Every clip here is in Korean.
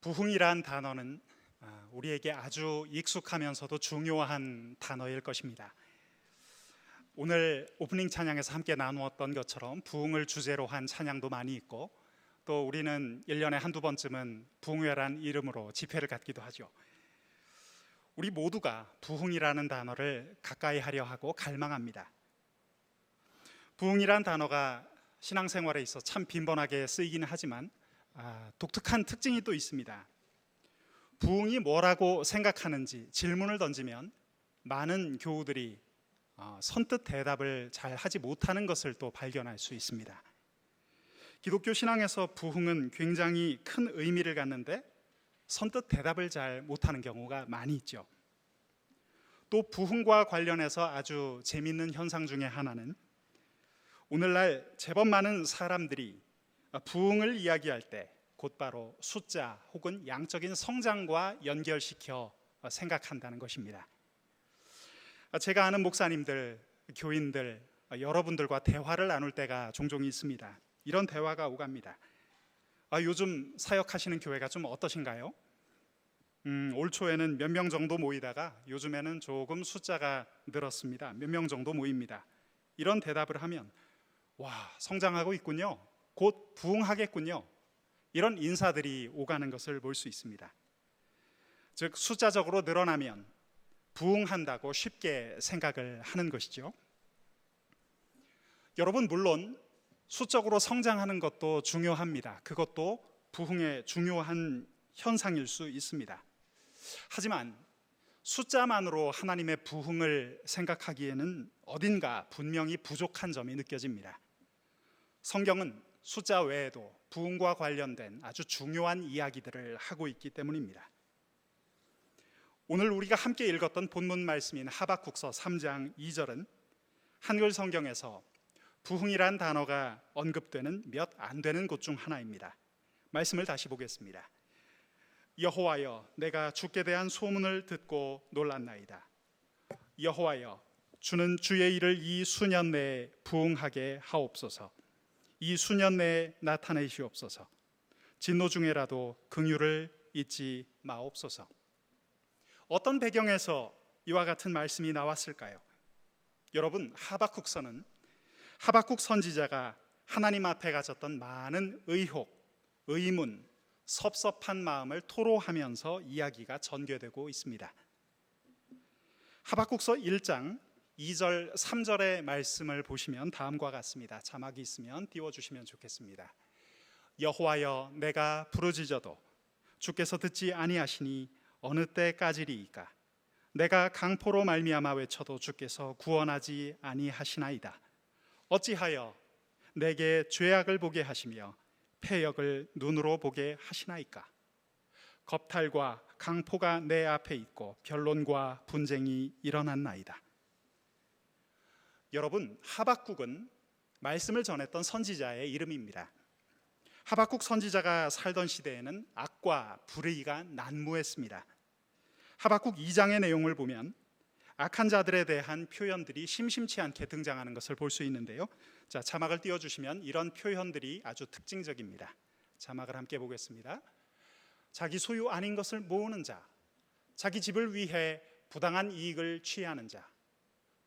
부흥이란 단어는 우리에게 아주 익숙하면서도 중요한 단어일 것입니다. 오늘 오프닝 찬양에서 함께 나누었던 것처럼 부흥을 주제로 한 찬양도 많이 있고, 또 우리는 1년에 한두 번쯤은 부흥회란 이름으로 집회를 갖기도 하죠. 우리 모두가 부흥이라는 단어를 가까이 하려 하고 갈망합니다. 부흥이란 단어가 신앙생활에 있어 참 빈번하게 쓰이기는 하지만 독특한 특징이 또 있습니다. 부흥이 뭐라고 생각하는지 질문을 던지면 많은 교우들이 선뜻 대답을 잘 하지 못하는 것을 또 발견할 수 있습니다. 기독교 신앙에서 부흥은 굉장히 큰 의미를 갖는데 선뜻 대답을 잘 못하는 경우가 많이 있죠. 또 부흥과 관련해서 아주 재미있는 현상 중에 하나는 오늘날 제법 많은 사람들이 부흥을 이야기할 때 곧바로 숫자 혹은 양적인 성장과 연결시켜 생각한다는 것입니다. 제가 아는 목사님들, 교인들, 여러분들과 대화를 나눌 때가 종종 있습니다. 이런 대화가 오갑니다. 요즘 사역하시는 교회가 좀 어떠신가요? 올 초에는 몇 명 정도 모이다가 요즘에는 조금 숫자가 늘었습니다. 몇 명 정도 모입니다. 이런 대답을 하면 성장하고 있군요. 곧 부흥하겠군요. 이런 인사들이 오가는 것을 볼 수 있습니다. 즉 숫자적으로 늘어나면 부흥한다고 쉽게 생각을 하는 것이죠. 여러분, 물론 수적으로 성장하는 것도 중요합니다. 그것도 부흥의 중요한 현상일 수 있습니다. 하지만 숫자만으로 하나님의 부흥을 생각하기에는 어딘가 분명히 부족한 점이 느껴집니다. 성경은 숫자 외에도 부흥과 관련된 아주 중요한 이야기들을 하고 있기 때문입니다. 오늘 우리가 함께 읽었던 본문 말씀인 하박국서 3장 2절은 한글 성경에서 부흥이란 단어가 언급되는 몇 안 되는 곳 중 하나입니다. 말씀을 다시 보겠습니다. 여호와여, 내가 주께 대한 소문을 듣고 놀랐나이다. 여호와여, 주는 주의 일을 이 수년 내에 부흥하게 하옵소서. 이 수년 내에 나타내시옵소서. 진노 중에라도 긍휼을 잊지 마옵소서. 어떤 배경에서 이와 같은 말씀이 나왔을까요? 여러분, 하박국서는 하박국 선지자가 하나님 앞에 가졌던 많은 의혹, 의문, 섭섭한 마음을 토로하면서 이야기가 전개되고 있습니다. 하박국서 1장 2절, 3절의 말씀을 보시면 다음과 같습니다. 자막이 있으면 띄워주시면 좋겠습니다. 여호와여, 내가 부르짖어도 주께서 듣지 아니하시니 어느 때까지리이까? 내가 강포로 말미암아 외쳐도 주께서 구원하지 아니하시나이다. 어찌하여 내게 죄악을 보게 하시며 패역을 눈으로 보게 하시나이까? 겁탈과 강포가 내 앞에 있고 변론과 분쟁이 일어났나이다. 여러분, 하박국은 말씀을 전했던 선지자의 이름입니다. 하박국 선지자가 살던 시대에는 악과 불의가 난무했습니다. 하박국 2장의 내용을 보면 악한 자들에 대한 표현들이 심심치 않게 등장하는 것을 볼 수 있는데요. 자막을 띄워주시면 이런 표현들이 아주 특징적입니다. 자막을 함께 보겠습니다. 자기 소유 아닌 것을 모으는 자, 자기 집을 위해 부당한 이익을 취하는 자,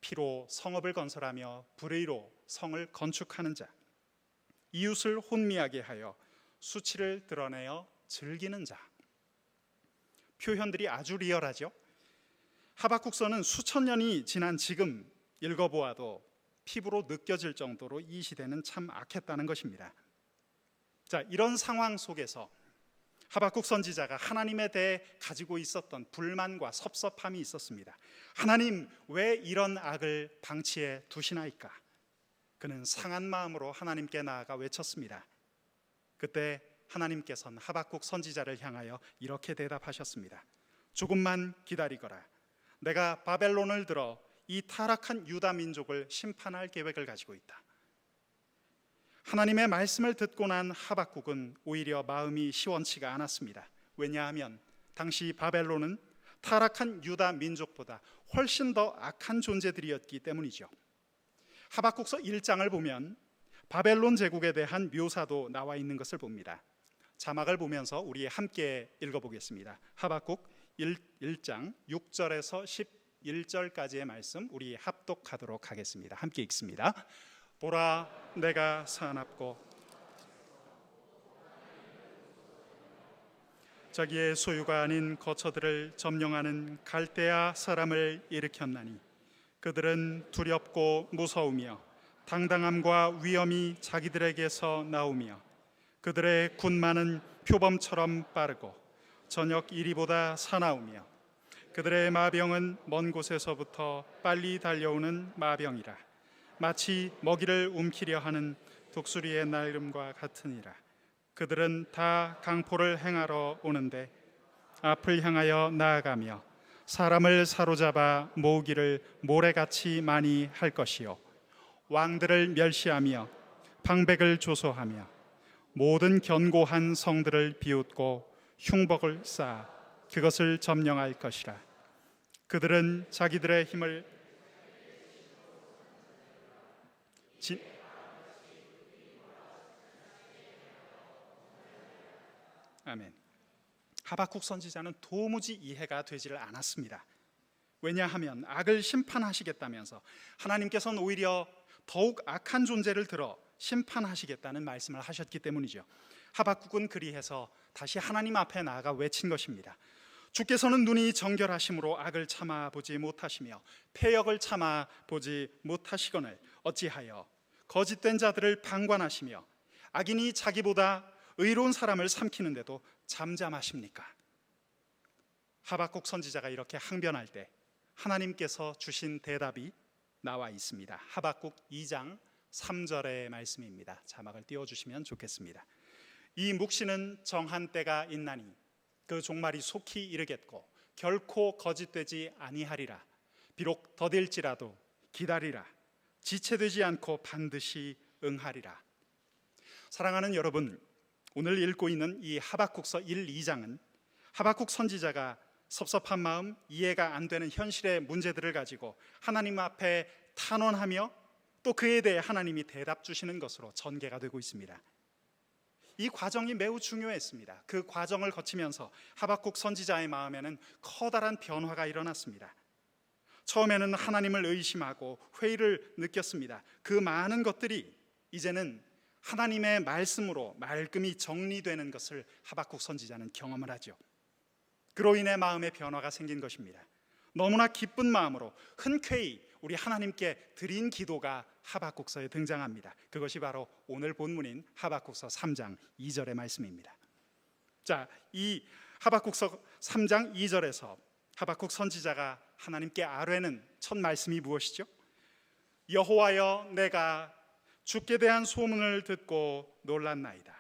피로 성읍을 건설하며 불의로 성을 건축하는 자, 이웃을 혼미하게 하여 수치를 드러내어 즐기는 자. 표현들이 아주 리얼하죠. 하박국서는 수천 년이 지난 지금 읽어보아도 피부로 느껴질 정도로 이 시대는 참 악했다는 것입니다. 이런 상황 속에서 하박국 선지자가 하나님에 대해 가지고 있었던 불만과 섭섭함이 있었습니다. 하나님, 왜 이런 악을 방치해 두시나이까? 그는 상한 마음으로 하나님께 나아가 외쳤습니다. 그때 하나님께서는 하박국 선지자를 향하여 이렇게 대답하셨습니다. 조금만 기다리거라. 내가 바벨론을 들어 이 타락한 유다 민족을 심판할 계획을 가지고 있다. 하나님의 말씀을 듣고 난 하박국은 오히려 마음이 시원치가 않았습니다. 왜냐하면 당시 바벨론은 타락한 유다 민족보다 훨씬 더 악한 존재들이었기 때문이죠. 하박국서 1장을 보면 바벨론 제국에 대한 묘사도 나와 있는 것을 봅니다. 자막을 보면서 우리 함께 읽어보겠습니다. 하박국 1장 6절에서 11절까지의 말씀 우리 합독하도록 하겠습니다. 함께 읽습니다. 보라, 내가 사납고 자기의 소유가 아닌 거처들을 점령하는 갈대아 사람을 일으켰나니 그들은 두렵고 무서우며 당당함과 위엄이 자기들에게서 나오며 그들의 군마는 표범처럼 빠르고 저녁 이리보다 사나우며 그들의 마병은 먼 곳에서부터 빨리 달려오는 마병이라 마치 먹이를 움키려 하는 독수리의 날름과 같으니라. 그들은 다 강포를 행하러 오는데 앞을 향하여 나아가며 사람을 사로잡아 모으기를 모래같이 많이 할 것이요 왕들을 멸시하며 방백을 조소하며 모든 견고한 성들을 비웃고 흉복을 쌓아 그것을 점령할 것이라. 그들은 자기들의 힘을 아멘. 하박국 선지자는 도무지 이해가 되지를 않았습니다. 왜냐하면 악을 심판하시겠다면서 하나님께서는 오히려 더욱 악한 존재를 들어 심판하시겠다는 말씀을 하셨기 때문이죠. 하박국은 그리해서 다시 하나님 앞에 나아가 외친 것입니다. 주께서는 눈이 정결하심으로 악을 참아보지 못하시며 패역을 참아보지 못하시거늘 어찌하여 거짓된 자들을 방관하시며 악인이 자기보다 의로운 사람을 삼키는데도 잠잠하십니까? 하박국 선지자가 이렇게 항변할 때 하나님께서 주신 대답이 나와 있습니다. 하박국 2장 3절의 말씀입니다. 자막을 띄워주시면 좋겠습니다. 이 묵시는 정한 때가 있나니 그 종말이 속히 이르겠고 결코 거짓되지 아니하리라. 비록 더딜지라도 기다리라. 지체되지 않고 반드시 응하리라. 사랑하는 여러분, 오늘 읽고 있는 이 하박국서 1, 2장은 하박국 선지자가 섭섭한 마음, 이해가 안 되는 현실의 문제들을 가지고 하나님 앞에 탄원하며 또 그에 대해 하나님이 대답 주시는 것으로 전개가 되고 있습니다. 이 과정이 매우 중요했습니다. 그 과정을 거치면서 하박국 선지자의 마음에는 커다란 변화가 일어났습니다. 처음에는 하나님을 의심하고 회의를 느꼈습니다. 그 많은 것들이 이제는 하나님의 말씀으로 말끔히 정리되는 것을 하박국 선지자는 경험을 하죠. 그로 인해 마음의 변화가 생긴 것입니다. 너무나 기쁜 마음으로 흔쾌히 우리 하나님께 드린 기도가 하박국서에 등장합니다. 그것이 바로 오늘 본문인 하박국서 3장 2절의 말씀입니다. 자, 이 하박국서 3장 2절에서 하박국 선지자가 하나님께 아뢰는 첫 말씀이 무엇이죠? 여호와여, 내가 주께 대한 소문을 듣고 놀랐나이다.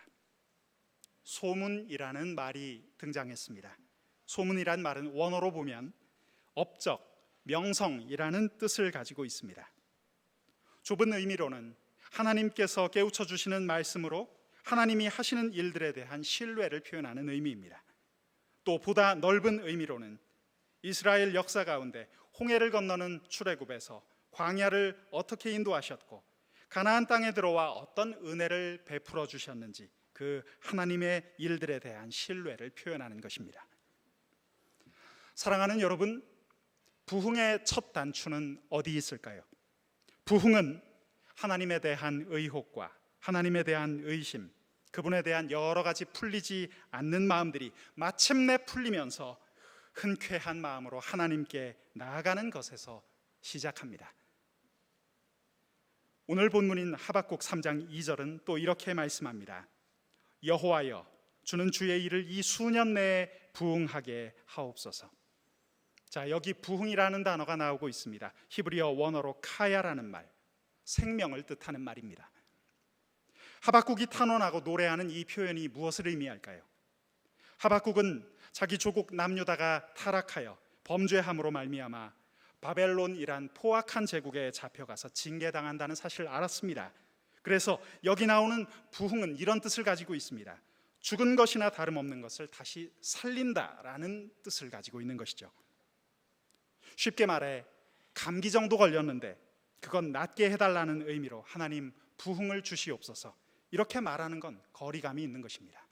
소문이라는 말이 등장했습니다. 소문이란 말은 원어로 보면 업적, 명성이라는 뜻을 가지고 있습니다. 좁은 의미로는 하나님께서 깨우쳐 주시는 말씀으로 하나님이 하시는 일들에 대한 신뢰를 표현하는 의미입니다. 또 보다 넓은 의미로는 이스라엘 역사 가운데 홍해를 건너는 출애굽에서 광야를 어떻게 인도하셨고 가나안 땅에 들어와 어떤 은혜를 베풀어 주셨는지 그 하나님의 일들에 대한 신뢰를 표현하는 것입니다. 사랑하는 여러분, 부흥의 첫 단추는 어디 있을까요? 부흥은 하나님에 대한 의혹과 하나님에 대한 의심, 그분에 대한 여러 가지 풀리지 않는 마음들이 마침내 풀리면서 흔쾌한 마음으로 하나님께 나아가는 것에서 시작합니다. 오늘 본문인 하박국 3장 2절은 또 이렇게 말씀합니다. 여호와여, 주는 주의 일을 이 수년 내에 부흥하게 하옵소서. 자, 여기 부흥이라는 단어가 나오고 있습니다. 히브리어 원어로 카야라는 말, 생명을 뜻하는 말입니다. 하박국이 탄원하고 노래하는 이 표현이 무엇을 의미할까요? 하박국은 자기 조국 남유다가 타락하여 범죄함으로 말미암아 바벨론이란 포악한 제국에 잡혀가서 징계당한다는 사실을 알았습니다. 그래서 여기 나오는 부흥은 이런 뜻을 가지고 있습니다. 죽은 것이나 다름없는 것을 다시 살린다라는 뜻을 가지고 있는 것이죠. 쉽게 말해 감기 정도 걸렸는데 그건 낫게 해달라는 의미로 하나님 부흥을 주시옵소서, 이렇게 말하는 건 거리감이 있는 것입니다.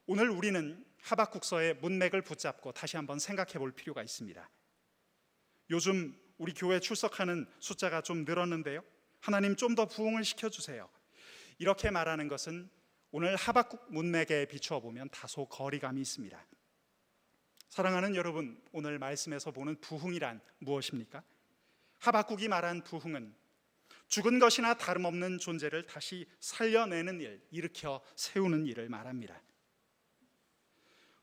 오늘 우리는 하박국서의 문맥을 붙잡고 다시 한번 생각해 볼 필요가 있습니다. 요즘 우리 교회 출석하는 숫자가 좀 늘었는데요, 하나님 좀 더 부흥을 시켜주세요, 이렇게 말하는 것은 오늘 하박국 문맥에 비추어 보면 다소 거리감이 있습니다. 사랑하는 여러분, 오늘 말씀에서 보는 부흥이란 무엇입니까? 하박국이 말한 부흥은 죽은 것이나 다름없는 존재를 다시 살려내는 일, 일으켜 세우는 일을 말합니다.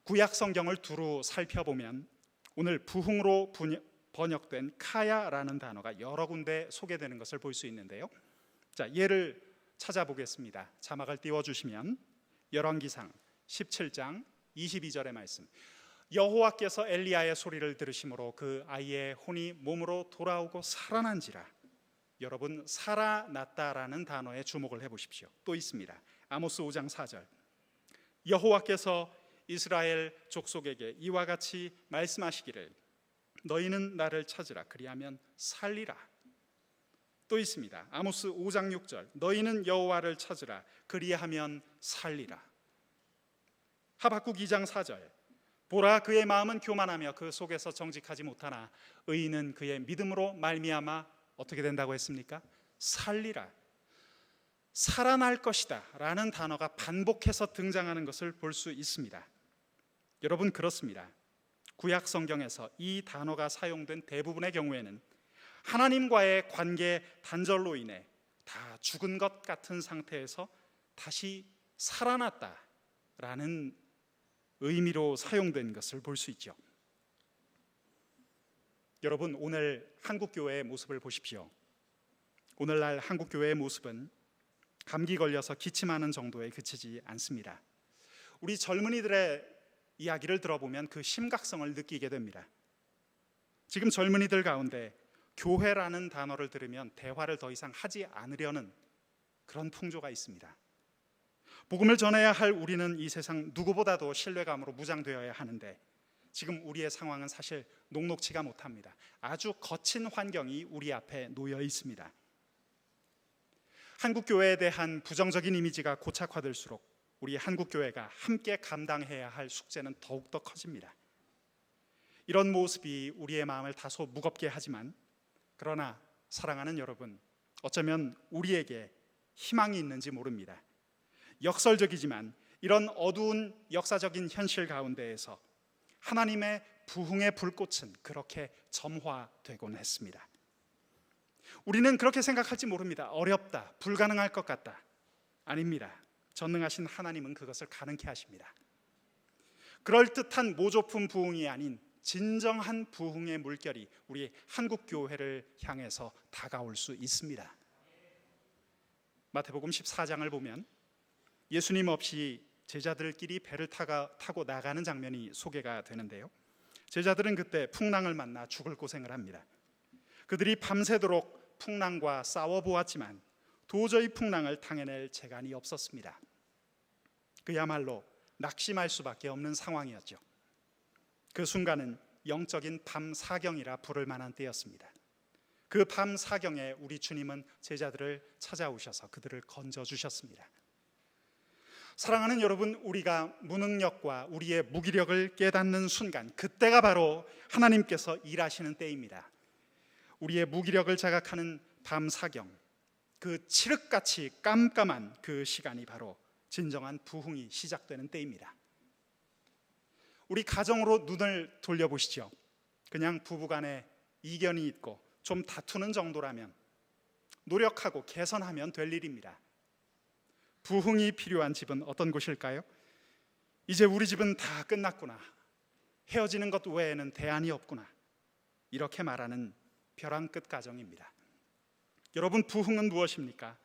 구약 성경을 두루 살펴보면 오늘 부흥으로 번역된 카야라는 단어가 여러 군데 소개되는 것을 볼 수 있는데요. 자, 예를 찾아보겠습니다. 자막을 띄워주시면 열왕기상 17장 22절의 말씀, 여호와께서 엘리야의 소리를 들으심으로 그 아이의 혼이 몸으로 돌아오고 살아난지라. 여러분, 살아났다라는 단어에 주목을 해보십시오. 또 있습니다. 아모스 5장 4절, 여호와께서 이스라엘 족속에게 이와 같이 말씀하시기를 너희는 나를 찾으라 그리하면 살리라. 또 있습니다. 아모스 5장 6절, 너희는 여호와를 찾으라 그리하면 살리라. 하박국 2장 4절, 보라 그의 마음은 교만하며 그 속에서 정직하지 못하나 의인은 그의 믿음으로 말미암아 어떻게 된다고 했습니까? 살리라. 살아날 것이다 라는 단어가 반복해서 등장하는 것을 볼 수 있습니다. 여러분, 그렇습니다. 구약 성경에서 이 단어가 사용된 대부분의 경우에는 하나님과의 관계 단절로 인해 다 죽은 것 같은 상태에서 다시 살아났다라는 의미로 사용된 것을 볼 수 있죠. 여러분, 오늘 한국교회의 모습을 보십시오. 오늘날 한국교회의 모습은 감기 걸려서 기침하는 정도에 그치지 않습니다. 우리 젊은이들의 이야기를 들어보면 그 심각성을 느끼게 됩니다. 지금 젊은이들 가운데 교회라는 단어를 들으면 대화를 더 이상 하지 않으려는 그런 풍조가 있습니다. 복음을 전해야 할 우리는 이 세상 누구보다도 신뢰감으로 무장되어야 하는데 지금 우리의 상황은 사실 녹록치가 못합니다. 아주 거친 환경이 우리 앞에 놓여 있습니다. 한국교회에 대한 부정적인 이미지가 고착화될수록 우리 한국교회가 함께 감당해야 할 숙제는 더욱더 커집니다. 이런 모습이 우리의 마음을 다소 무겁게 하지만, 그러나 사랑하는 여러분, 어쩌면 우리에게 희망이 있는지 모릅니다. 역설적이지만 이런 어두운 역사적인 현실 가운데에서 하나님의 부흥의 불꽃은 그렇게 점화되곤 했습니다. 우리는 그렇게 생각할지 모릅니다. 어렵다, 불가능할 것 같다. 아닙니다. 전능하신 하나님은 그것을 가능케 하십니다. 그럴듯한 모조품 부흥이 아닌 진정한 부흥의 물결이 우리 한국교회를 향해서 다가올 수 있습니다. 마태복음 14장을 보면 예수님 없이 제자들끼리 배를 타고 나가는 장면이 소개가 되는데요, 제자들은 그때 풍랑을 만나 죽을 고생을 합니다. 그들이 밤새도록 풍랑과 싸워보았지만 도저히 풍랑을 당해낼 재간이 없었습니다. 그야말로 낙심할 수밖에 없는 상황이었죠. 그 순간은 영적인 밤 사경이라 부를 만한 때였습니다. 그 밤 사경에 우리 주님은 제자들을 찾아오셔서 그들을 건져주셨습니다. 사랑하는 여러분, 우리가 무능력과 우리의 무기력을 깨닫는 순간, 그때가 바로 하나님께서 일하시는 때입니다. 우리의 무기력을 자각하는 밤 사경, 그 칠흑같이 깜깜한 그 시간이 바로 진정한 부흥이 시작되는 때입니다. 우리 가정으로 눈을 돌려보시죠. 그냥 부부간에 이견이 있고 좀 다투는 정도라면 노력하고 개선하면 될 일입니다. 부흥이 필요한 집은 어떤 곳일까요? 이제 우리 집은 다 끝났구나, 헤어지는 것 외에는 대안이 없구나, 이렇게 말하는 벼랑 끝 가정입니다. 여러분, 부흥은 무엇입니까?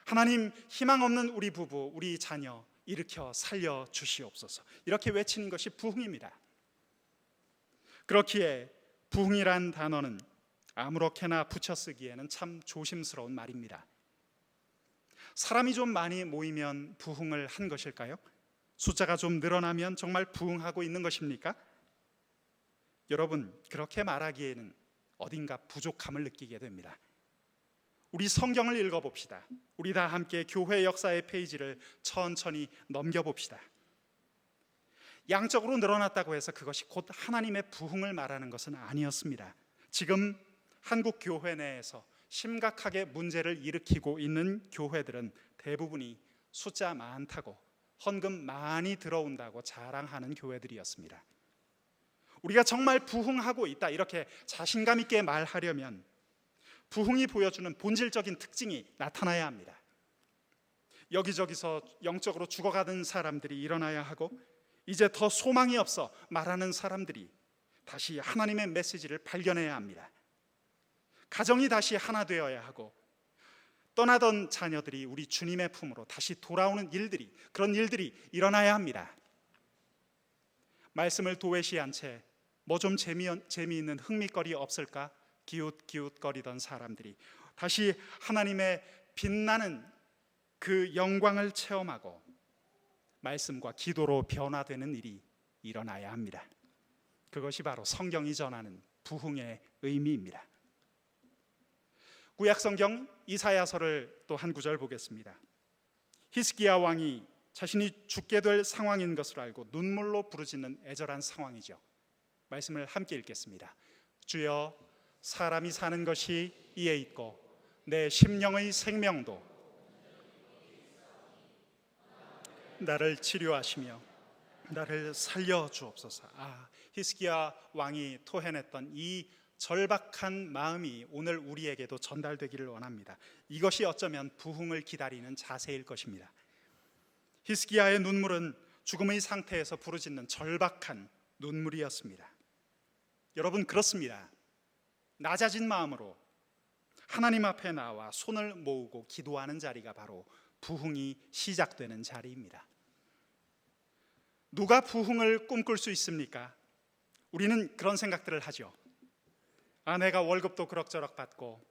하나님, 희망 없는 우리 부부, 우리 자녀 일으켜 살려 주시옵소서, 이렇게 외치는 것이 부흥입니다. 그렇기에 부흥이란 단어는 아무렇게나 붙여 쓰기에는 참 조심스러운 말입니다. 사람이 좀 많이 모이면 부흥을 한 것일까요? 숫자가 좀 늘어나면 정말 부흥하고 있는 것입니까? 여러분, 그렇게 말하기에는 어딘가 부족함을 느끼게 됩니다. 우리 성경을 읽어봅시다. 우리 다 함께 교회 역사의 페이지를 천천히 넘겨봅시다. 양적으로 늘어났다고 해서 그것이 곧 하나님의 부흥을 말하는 것은 아니었습니다. 지금 한국 교회 내에서 심각하게 문제를 일으키고 있는 교회들은 대부분이 숫자 많다고, 헌금 많이 들어온다고 자랑하는 교회들이었습니다. 우리가 정말 부흥하고 있다 이렇게 자신감 있게 말하려면 부흥이 보여주는 본질적인 특징이 나타나야 합니다. 여기저기서 영적으로 죽어가는 사람들이 일어나야 하고, 이제 더 소망이 없어 말하는 사람들이 다시 하나님의 메시지를 발견해야 합니다. 가정이 다시 하나 되어야 하고, 떠나던 자녀들이 우리 주님의 품으로 다시 돌아오는 일들이, 그런 일들이 일어나야 합니다. 말씀을 도외시한 채 뭐 좀 재미있는 흥미거리 없을까 기웃기웃거리던 사람들이 다시 하나님의 빛나는 그 영광을 체험하고 말씀과 기도로 변화되는 일이 일어나야 합니다. 그것이 바로 성경이 전하는 부흥의 의미입니다. 구약성경 이사야서를 또 한 구절 보겠습니다. 히스기야 왕이 자신이 죽게 될 상황인 것을 알고 눈물로 부르짖는 애절한 상황이죠. 말씀을 함께 읽겠습니다. 주여, 사람이 사는 것이 이에 있고 내 심령의 생명도 나를 치료하시며 나를 살려 주옵소서. 히스기야 왕이 토해냈던 이 절박한 마음이 오늘 우리에게도 전달되기를 원합니다. 이것이 어쩌면 부흥을 기다리는 자세일 것입니다. 히스기야의 눈물은 죽음의 상태에서 부르짖는 절박한 눈물이었습니다. 여러분, 그렇습니다. 낮아진 마음으로 하나님 앞에 나와 손을 모으고 기도하는 자리가 바로 부흥이 시작되는 자리입니다. 누가 부흥을 꿈꿀 수 있습니까? 우리는 그런 생각들을 하죠. 내가 월급도 그럭저럭 받고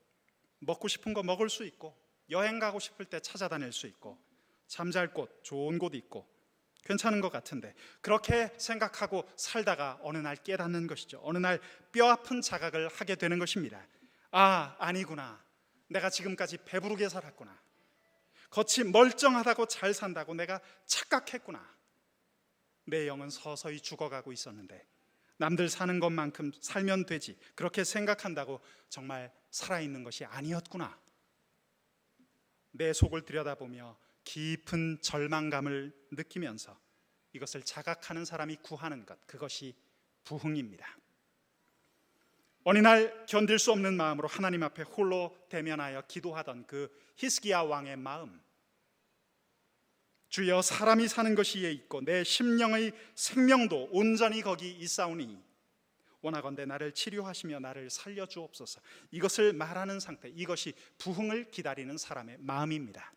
먹고 싶은 거 먹을 수 있고 여행 가고 싶을 때 찾아다닐 수 있고 잠잘 곳, 좋은 곳 있고 괜찮은 것 같은데, 그렇게 생각하고 살다가 어느 날 깨닫는 것이죠. 어느 날 뼈아픈 자각을 하게 되는 것입니다. 아니구나. 내가 지금까지 배부르게 살았구나. 겉이 멀쩡하다고 잘 산다고 내가 착각했구나. 내 영은 서서히 죽어가고 있었는데 남들 사는 것만큼 살면 되지, 그렇게 생각한다고 정말 살아있는 것이 아니었구나. 내 속을 들여다보며 깊은 절망감을 느끼면서 이것을 자각하는 사람이 구하는 것, 그것이 부흥입니다. 어느 날 견딜 수 없는 마음으로 하나님 앞에 홀로 대면하여 기도하던 그 히스기야 왕의 마음, 주여, 사람이 사는 것이 이에 있고 내 심령의 생명도 온전히 거기 있사오니 원하건대 나를 치료하시며 나를 살려주옵소서. 이것을 말하는 상태, 이것이 부흥을 기다리는 사람의 마음입니다.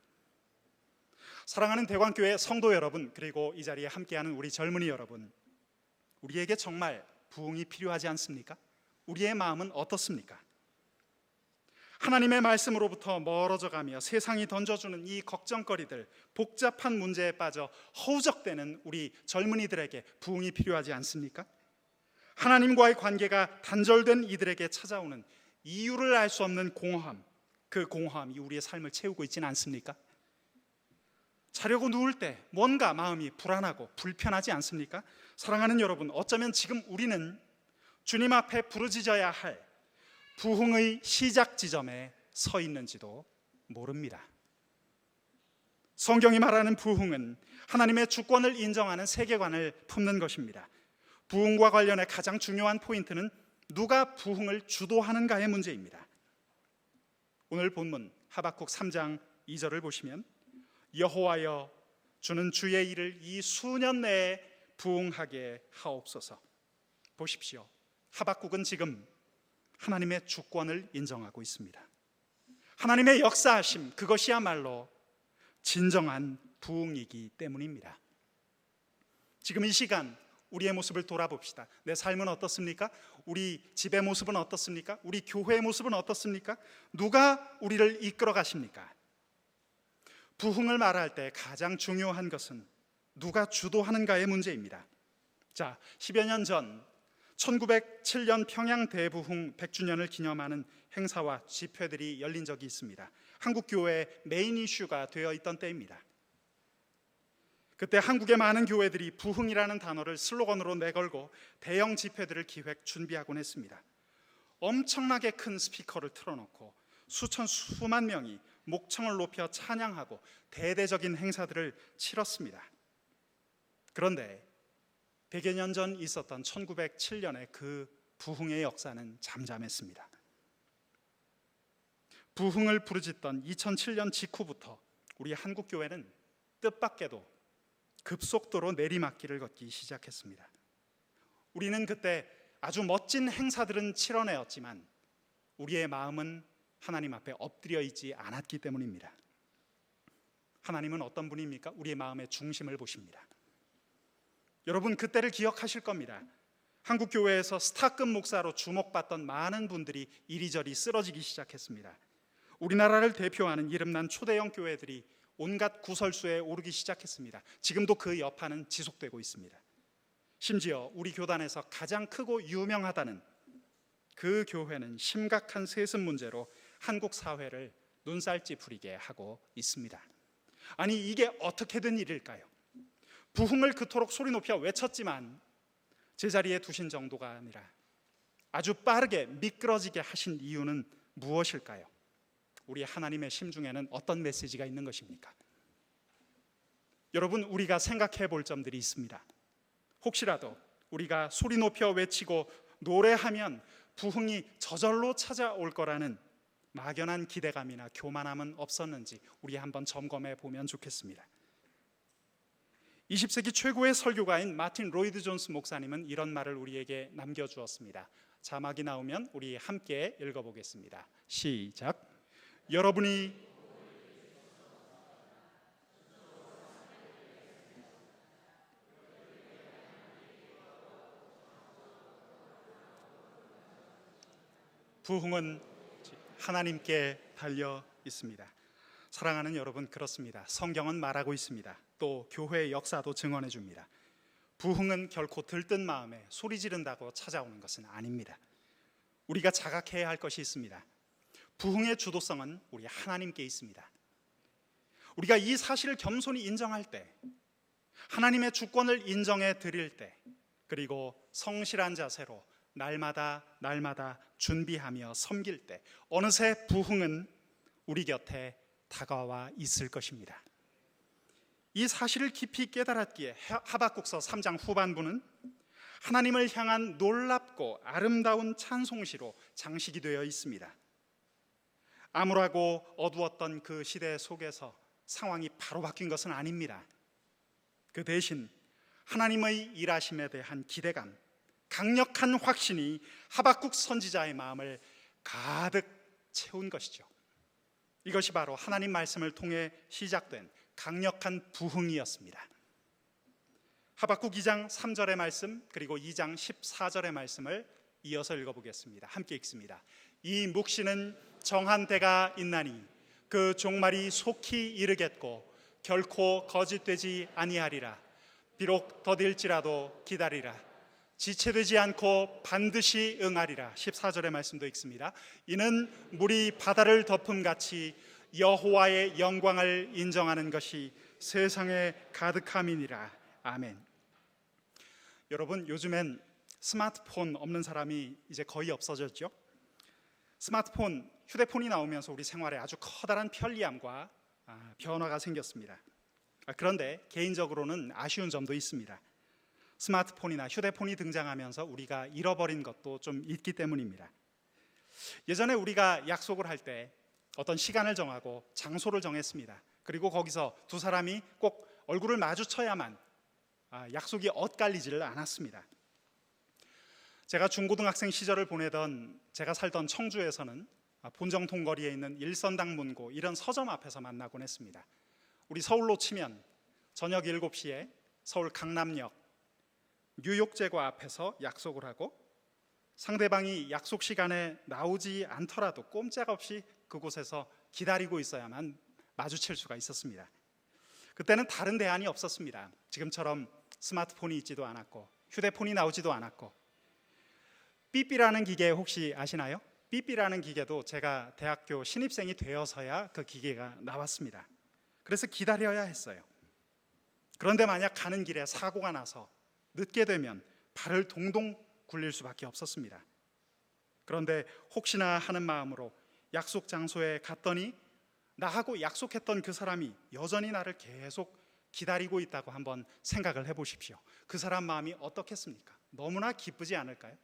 사랑하는 대광교회 성도 여러분, 그리고 이 자리에 함께하는 우리 젊은이 여러분, 우리에게 정말 부흥이 필요하지 않습니까? 우리의 마음은 어떻습니까? 하나님의 말씀으로부터 멀어져 가며 세상이 던져주는 이 걱정거리들, 복잡한 문제에 빠져 허우적대는 우리 젊은이들에게 부흥이 필요하지 않습니까? 하나님과의 관계가 단절된 이들에게 찾아오는 이유를 알 수 없는 공허함, 그 공허함이 우리의 삶을 채우고 있지는 않습니까? 자려고 누울 때 뭔가 마음이 불안하고 불편하지 않습니까? 사랑하는 여러분, 어쩌면 지금 우리는 주님 앞에 부르짖어야 할 부흥의 시작 지점에 서 있는지도 모릅니다. 성경이 말하는 부흥은 하나님의 주권을 인정하는 세계관을 품는 것입니다. 부흥과 관련해 가장 중요한 포인트는 누가 부흥을 주도하는가의 문제입니다. 오늘 본문 하박국 3장 2절을 보시면, 여호와여, 주는 주의 일을 이 수년 내에 부흥하게 하옵소서. 보십시오, 하박국은 지금 하나님의 주권을 인정하고 있습니다. 하나님의 역사하심, 그것이야말로 진정한 부흥이기 때문입니다. 지금 이 시간 우리의 모습을 돌아봅시다. 내 삶은 어떻습니까? 우리 집의 모습은 어떻습니까? 우리 교회의 모습은 어떻습니까? 누가 우리를 이끌어 가십니까? 부흥을 말할 때 가장 중요한 것은 누가 주도하는가의 문제입니다. 자, 10여 년 전 1907년 평양 대부흥 100주년을 기념하는 행사와 집회들이 열린 적이 있습니다. 한국 교회의 메인 이슈가 되어 있던 때입니다. 그때 한국의 많은 교회들이 부흥이라는 단어를 슬로건으로 내걸고 대형 집회들을 기획 준비하곤 했습니다. 엄청나게 큰 스피커를 틀어놓고 수만 명이 목청을 높여 찬양하고 대대적인 행사들을 치렀습니다. 그런데 100여 년 전 있었던 1907년의 그 부흥의 역사는 잠잠했습니다. 부흥을 부르짖던 2007년 직후부터 우리 한국 교회는 뜻밖에도 급속도로 내리막길을 걷기 시작했습니다. 우리는 그때 아주 멋진 행사들은 치러내었지만 우리의 마음은 하나님 앞에 엎드려 있지 않았기 때문입니다. 하나님은 어떤 분입니까? 우리의 마음의 중심을 보십니다. 여러분, 그때를 기억하실 겁니다. 한국 교회에서 스타급 목사로 주목받던 많은 분들이 이리저리 쓰러지기 시작했습니다. 우리나라를 대표하는 이름난 초대형 교회들이 온갖 구설수에 오르기 시작했습니다. 지금도 그 여파는 지속되고 있습니다. 심지어 우리 교단에서 가장 크고 유명하다는 그 교회는 심각한 세습 문제로 한국 사회를 눈살 찌푸리게 하고 있습니다. 아니, 이게 어떻게 된 일일까요? 부흥을 그토록 소리 높여 외쳤지만 제자리에 두신 정도가 아니라 아주 빠르게 미끄러지게 하신 이유는 무엇일까요? 우리 하나님의 심중에는 어떤 메시지가 있는 것입니까? 여러분, 우리가 생각해 볼 점들이 있습니다. 혹시라도 우리가 소리 높여 외치고 노래하면 부흥이 저절로 찾아올 거라는 막연한 기대감이나 교만함은 없었는지 우리 한번 점검해 보면 좋겠습니다. 20세기 최고의 설교가인 마틴 로이드 존스 목사님은 이런 말을 우리에게 남겨주었습니다. 자막이 나오면 우리 함께 읽어보겠습니다. 시작. 여러분이 부흥은 하나님께 달려 있습니다. 사랑하는 여러분, 그렇습니다. 성경은 말하고 있습니다. 또 교회의 역사도 증언해 줍니다. 부흥은 결코 들뜬 마음에 소리 지른다고 찾아오는 것은 아닙니다. 우리가 자각해야 할 것이 있습니다. 부흥의 주도성은 우리 하나님께 있습니다. 우리가 이 사실을 겸손히 인정할 때, 하나님의 주권을 인정해 드릴 때, 그리고 성실한 자세로 날마다 준비하며 섬길 때 어느새 부흥은 우리 곁에 다가와 있을 것입니다. 이 사실을 깊이 깨달았기에 하박국서 3장 후반부는 하나님을 향한 놀랍고 아름다운 찬송시로 장식이 되어 있습니다. 암울하고 어두웠던 그 시대 속에서 상황이 바로 바뀐 것은 아닙니다. 그 대신 하나님의 일하심에 대한 기대감, 강력한 확신이 하박국 선지자의 마음을 가득 채운 것이죠. 이것이 바로 하나님 말씀을 통해 시작된 강력한 부흥이었습니다. 하박국 2장 3절의 말씀, 그리고 2장 14절의 말씀을 이어서 읽어보겠습니다. 함께 읽습니다. 이 묵시는 정한 때가 있나니 그 종말이 속히 이르겠고 결코 거짓되지 아니하리라. 비록 더딜지라도 기다리라. 지체되지 않고 반드시 응하리라. 14절의 말씀도 읽습니다. 이는 물이 바다를 덮음같이 여호와의 영광을 인정하는 것이 세상에 가득함이니라. 아멘. 여러분, 요즘엔 스마트폰 없는 사람이 이제 거의 없어졌죠. 스마트폰, 휴대폰이 나오면서 우리 생활에 아주 커다란 편리함과 변화가 생겼습니다. 그런데 개인적으로는 아쉬운 점도 있습니다. 스마트폰이나 휴대폰이 등장하면서 우리가 잃어버린 것도 좀 있기 때문입니다. 예전에 우리가 약속을 할 때 어떤 시간을 정하고 장소를 정했습니다. 그리고 거기서 두 사람이 꼭 얼굴을 마주쳐야만 약속이 엇갈리지를 않았습니다. 제가 중고등학생 시절을 보내던 제가 살던 청주에서는 본정통거리에 있는 일선당문고 이런 서점 앞에서 만나곤 했습니다. 우리 서울로 치면 저녁 7시에 서울 강남역 뉴욕제과 앞에서 약속을 하고 상대방이 약속 시간에 나오지 않더라도 꼼짝없이 그곳에서 기다리고 있어야만 마주칠 수가 있었습니다. 그때는 다른 대안이 없었습니다. 지금처럼 스마트폰이 있지도 않았고 휴대폰이 나오지도 않았고. 삐삐라는 기계 혹시 아시나요? 삐삐라는 기계도 제가 대학교 신입생이 되어서야 그 기계가 나왔습니다. 그래서 기다려야 했어요. 그런데 만약 가는 길에 사고가 나서 늦게 되면 발을 동동 굴릴 수밖에 없었습니다. 그런데 혹시나 하는 마음으로 약속 장소에 갔더니 나하고 약속했던 그 사람이 여전히 나를 계속 기다리고 있다고 한번 생각을 해보십시오. 그 사람 마음이 어떻겠습니까? 너무나 기쁘지 않을까요?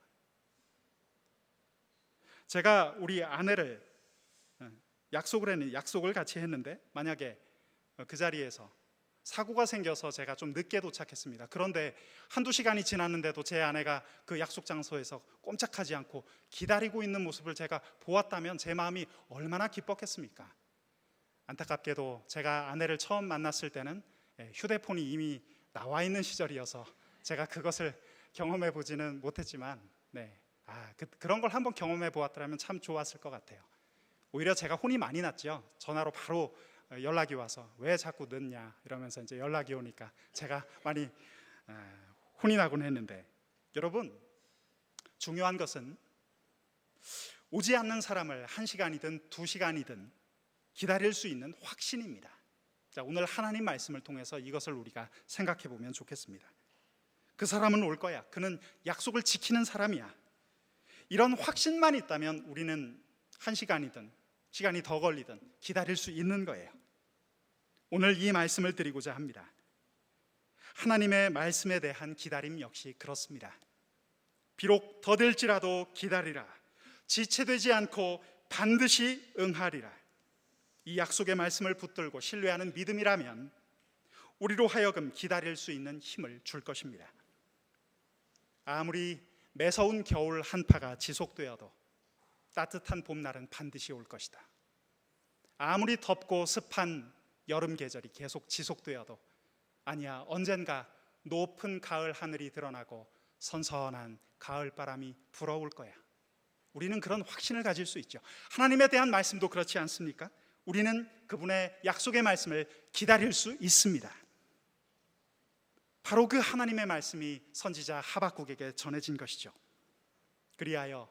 제가 우리 아내를 약속을 같이 했는데 만약에 그 자리에서 사고가 생겨서 제가 좀 늦게 도착했습니다. 그런데 한두 시간이 지났는데도 제 아내가 그 약속 장소에서 꼼짝하지 않고 기다리고 있는 모습을 제가 보았다면 제 마음이 얼마나 기뻤겠습니까? 안타깝게도 제가 아내를 처음 만났을 때는 휴대폰이 이미 나와 있는 시절이어서 제가 그것을 경험해 보지는 못했지만 그런 걸 한번 경험해 보았더라면 참 좋았을 것 같아요. 오히려 제가 혼이 많이 났죠. 전화로 바로 연락이 와서 왜 자꾸 늦냐 이러면서 이제 연락이 오니까 제가 많이 혼이 나곤 했는데, 여러분, 중요한 것은 오지 않는 사람을 1시간이든 2시간이든 기다릴 수 있는 확신입니다. 자, 오늘 하나님 말씀을 통해서 이것을 우리가 생각해 보면 좋겠습니다. 그 사람은 올 거야. 그는 약속을 지키는 사람이야. 이런 확신만 있다면 우리는 1시간이든 시간이 더 걸리든 기다릴 수 있는 거예요. 오늘 이 말씀을 드리고자 합니다. 하나님의 말씀에 대한 기다림 역시 그렇습니다. 비록 더딜지라도 기다리라. 지체되지 않고 반드시 응하리라. 이 약속의 말씀을 붙들고 신뢰하는 믿음이라면 우리로 하여금 기다릴 수 있는 힘을 줄 것입니다. 아무리 매서운 겨울 한파가 지속되어도 따뜻한 봄날은 반드시 올 것이다. 아무리 덥고 습한 여름 계절이 계속 지속되어도 아니야, 언젠가 높은 가을 하늘이 드러나고 선선한 가을 바람이 불어올 거야. 우리는 그런 확신을 가질 수 있죠. 하나님에 대한 말씀도 그렇지 않습니까? 우리는 그분의 약속의 말씀을 기다릴 수 있습니다. 바로 그 하나님의 말씀이 선지자 하박국에게 전해진 것이죠. 그리하여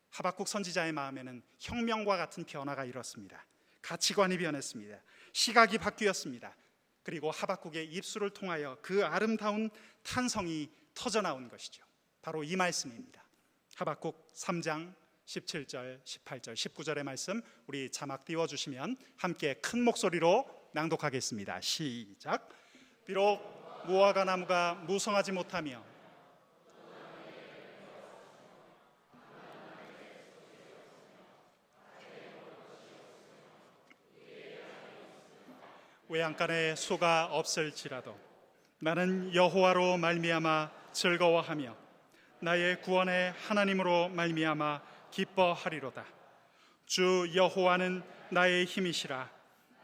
하박국 선지자의 마음에는 혁명과 같은 변화가 일었습니다. 가치관이 변했습니다. 시각이 바뀌었습니다. 그리고 하박국의 입술을 통하여 그 아름다운 탄성이 터져나온 것이죠. 바로 이 말씀입니다. 하박국 3장 17절, 18절, 19절의 말씀 우리 자막 띄워주시면 함께 큰 목소리로 낭독하겠습니다. 시작. 비록 무화과 나무가 무성하지 못하며 외양간에 소가 없을지라도 나는 여호와로 말미암아 즐거워하며 나의 구원의 하나님으로 말미암아 기뻐하리로다. 주 여호와는 나의 힘이시라.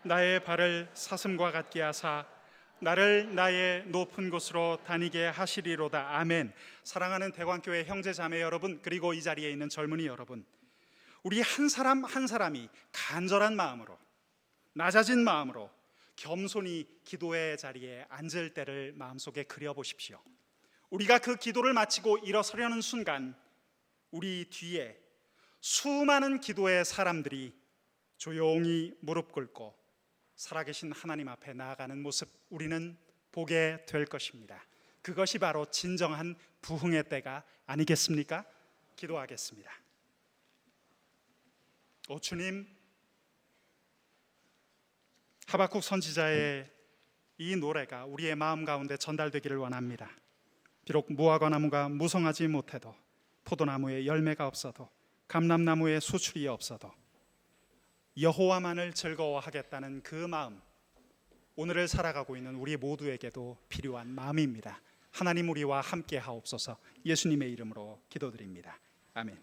나의 발을 사슴과 같게 하사 나를 나의 높은 곳으로 다니게 하시리로다. 아멘. 사랑하는 대광교회 형제 자매 여러분, 그리고 이 자리에 있는 젊은이 여러분, 우리 한 사람 한 사람이 간절한 마음으로, 낮아진 마음으로 겸손히 기도의 자리에 앉을 때를 마음속에 그려보십시오. 우리가 그 기도를 마치고 일어서려는 순간 우리 뒤에 수많은 기도의 사람들이 조용히 무릎 꿇고 살아계신 하나님 앞에 나아가는 모습 우리는 보게 될 것입니다. 그것이 바로 진정한 부흥의 때가 아니겠습니까? 기도하겠습니다. 오 주님, 하박국 선지자의 이 노래가 우리의 마음 가운데 전달되기를 원합니다. 비록 무화과 나무가 무성하지 못해도, 포도나무에 열매가 없어도, 감람나무에 수출이 없어도 여호와만을 즐거워하겠다는 그 마음, 오늘을 살아가고 있는 우리 모두에게도 필요한 마음입니다. 하나님 우리와 함께 하옵소서. 예수님의 이름으로 기도드립니다. 아멘.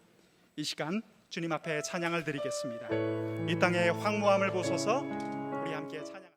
이 시간 주님 앞에 찬양을 드리겠습니다. 이 땅의 황무함을 보소서. 우리 함께 찬양.